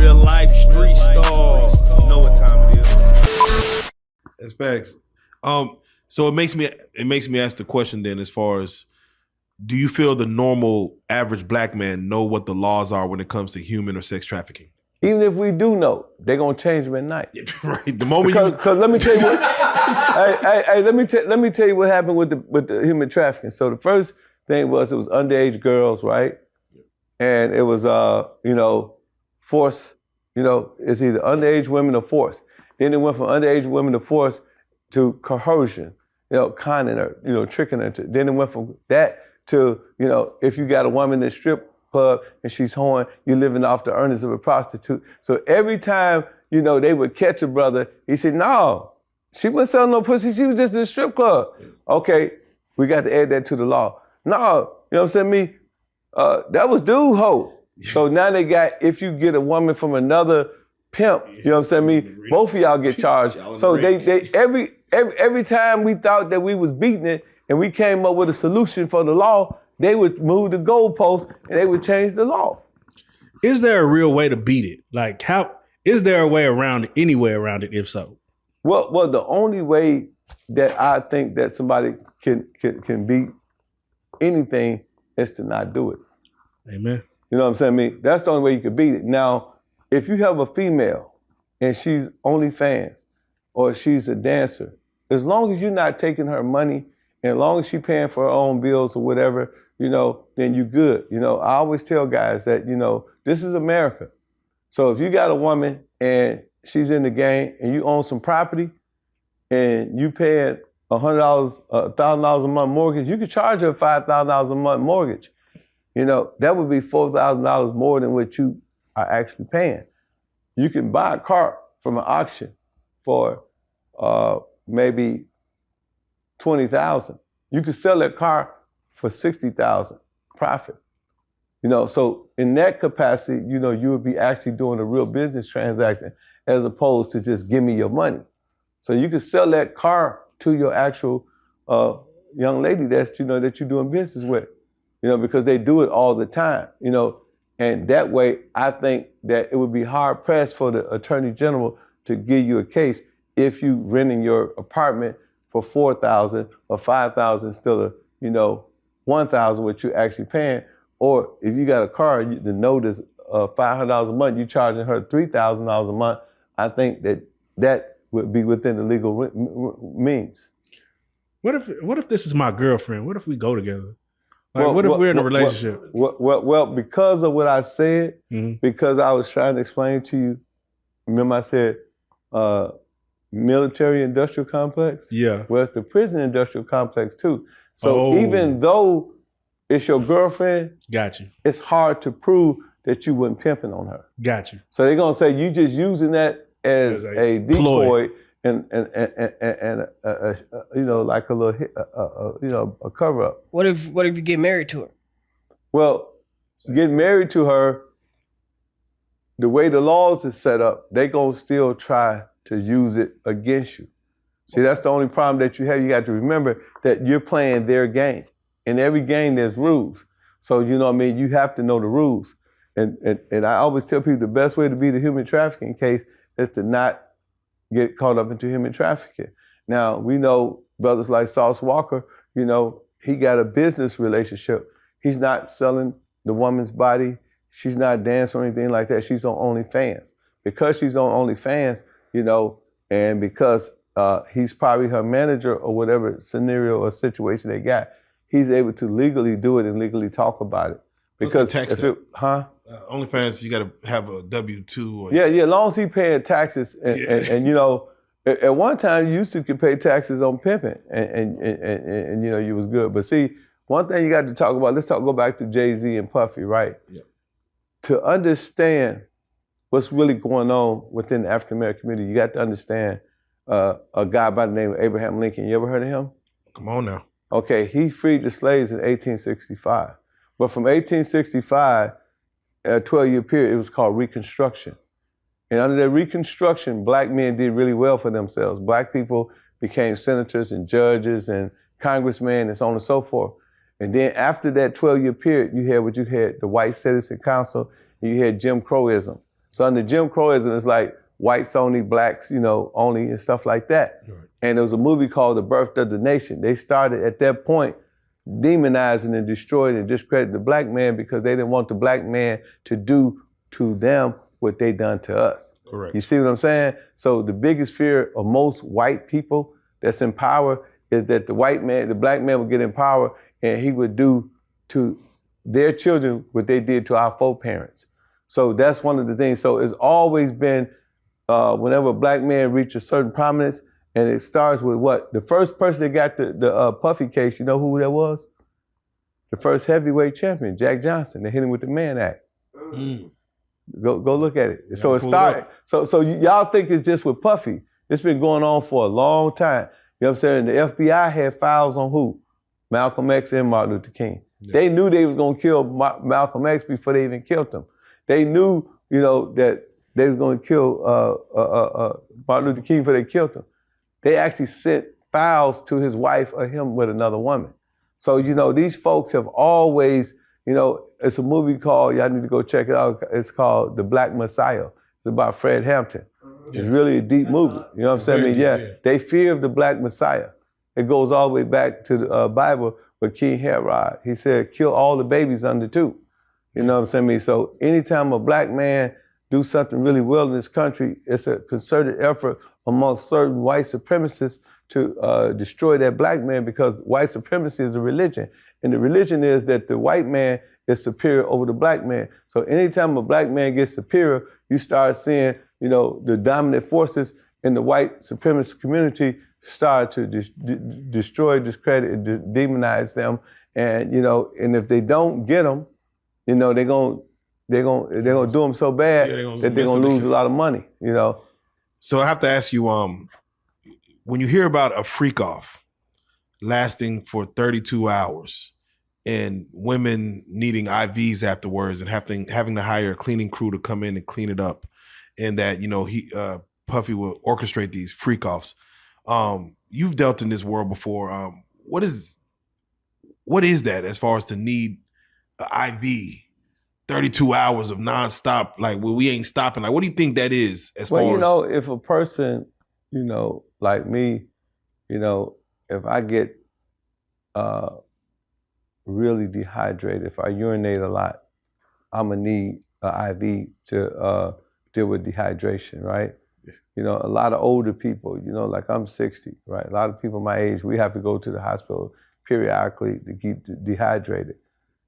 Real life street stars. You know what time it is. That's facts. So it makes me ask the question then, as far as, do you feel the normal average black man know what the laws are when it comes to human or sex trafficking? Even if we do know, they're gonna change them at night. Right. The moment because let me tell you what. hey, let me tell you what happened with the human trafficking. So the first thing was, it was underage girls, right? And it was force. It's either underage women or force. Then it went from underage women to force to coercion. Conning her, tricking her. Then it went from that to, if you got a woman in a strip club and she's hoeing, you're living off the earnings of a prostitute. So every time, they would catch a brother, he said, no, she wasn't selling no pussy, she was just in a strip club. Okay, we got to add that to the law. No, that was dude hoe. So now they got, if you get a woman from another pimp, both of y'all get charged. So they every time we thought that we was beating it and we came up with a solution for the law, they would move the goalpost and they would change the law. Is there a real way to beat it? Like, how is there a way around it, any way around it, if so? Well, the only way that I think that somebody can beat anything is to not do it. Amen. You know what I'm saying? That's the only way you can beat it. Now, if you have a female and she's OnlyFans or she's a dancer, as long as you're not taking her money and as long as she's paying for her own bills or whatever, then you're good. I always tell guys that, this is America. So if you got a woman and she's in the game and you own some property and you paying $100, $1,000 a month mortgage, you could charge her $5,000 a month mortgage. That would be $4,000 more than what you are actually paying. You can buy a car from an auction for maybe $20,000. You could sell that car for $60,000 profit. So in that capacity, you would be actually doing a real business transaction as opposed to just give me your money. So you could sell that car to your actual young lady that you're doing business with, because they do it all the time, and that way I think that it would be hard pressed for the Attorney General to give you a case if you renting your apartment for $4,000 or $5,000 instead of, $1,000 what you're actually paying. Or if you got a car, the note is $500 a month, you're charging her $3,000 a month. I think that would be within the legal means. What if this is my girlfriend? What if we go together? What if we're in a relationship? Well, because of what I said, because I was trying to explain to you, remember I said military industrial complex? Yeah. Well, it's the prison industrial complex too. So even though it's your girlfriend, got you, it's hard to prove that you wasn't pimping on her. Got you. So they're gonna say you just using that as a decoy and like a little a cover up. What if you get married to her? Well, getting married to her, the way the laws are set up, they gonna still try to use it against you. See, that's the only problem that you have. You got to remember that you're playing their game. In every game, there's rules. So, you have to know the rules. And I always tell people the best way to beat a human trafficking case is to not get caught up into human trafficking. Now, we know brothers like Sauce Walker, he got a business relationship. He's not selling the woman's body. She's not dancing or anything like that. She's on OnlyFans. Because she's on OnlyFans, and because he's probably her manager or whatever scenario or situation they got, he's able to legally do it and legally talk about it. Because OnlyFans, you got to have a W-2. Yeah, as long as he paying taxes, and at one time you used to pay taxes on pimping, and you was good. But see, one thing you got to talk about. Go back to Jay-Z and Puffy, right? Yeah. To understand what's really going on within the African American community, you got to understand a guy by the name of Abraham Lincoln. You ever heard of him? Come on now. Okay, he freed the slaves in 1865. But from 1865, a 12-year period, it was called Reconstruction. And under that Reconstruction, black men did really well for themselves. Black people became senators and judges and congressmen and so on and so forth. And then after that 12-year period, you had the White Citizen Council, and you had Jim Crowism. So under Jim Crowism, it's like whites only, blacks, only, and stuff like that. Right. And there was a movie called The Birth of the Nation. They started at that point demonizing and destroying and discrediting the black man because they didn't want the black man to do to them what they done to us. Correct. You see what I'm saying? So the biggest fear of most white people that's in power is that the black man would get in power and he would do to their children what they did to our foreparents. So that's one of the things. So it's always been, whenever a black man reaches a certain prominence, and it starts with what? The first person that got the Puffy case, you know who that was? The first heavyweight champion, Jack Johnson. They hit him with the Mann Act. Mm. Go look at it. Yeah, so it started. So y'all think it's just with Puffy. It's been going on for a long time. You know what I'm saying? The FBI had files on who? Malcolm X and Martin Luther King. Yeah. They knew they was gonna kill Malcolm X before they even killed him. They knew, that they was gonna kill Martin Luther King before they killed him. They actually sent files to his wife or him with another woman. So, these folks have always, it's a movie called, y'all need to go check it out. It's called The Black Messiah. It's about Fred Hampton. Yeah. It's really a deep movie. You know what I'm saying? Yeah. They fear of the Black Messiah. It goes all the way back to the Bible with King Herod. He said, kill all the babies under 2. You know what I'm saying? So anytime a black man do something really well in this country, it's a concerted effort amongst certain white supremacists to destroy that black man, because white supremacy is a religion. And the religion is that the white man is superior over the black man. So anytime a black man gets superior, you start seeing, the dominant forces in the white supremacist community start to destroy, discredit, and demonize them. And, and if they don't get them, they're gonna do them so bad that they're gonna lose a lot of money, So I have to ask you, when you hear about a freak off lasting for 32 hours and women needing IVs afterwards and having to hire a cleaning crew to come in and clean it up, and that, Puffy will orchestrate these freak offs. You've dealt in this world before. What is that as far as to need an IV, 32 hours of nonstop, like, well, we ain't stopping? Like, what do you think that is as far as? If a person, like me, if I get really dehydrated, if I urinate a lot, I'm gonna need an IV to deal with dehydration, right? A lot of older people, like I'm 60, right? A lot of people my age, we have to go to the hospital periodically to get dehydrated.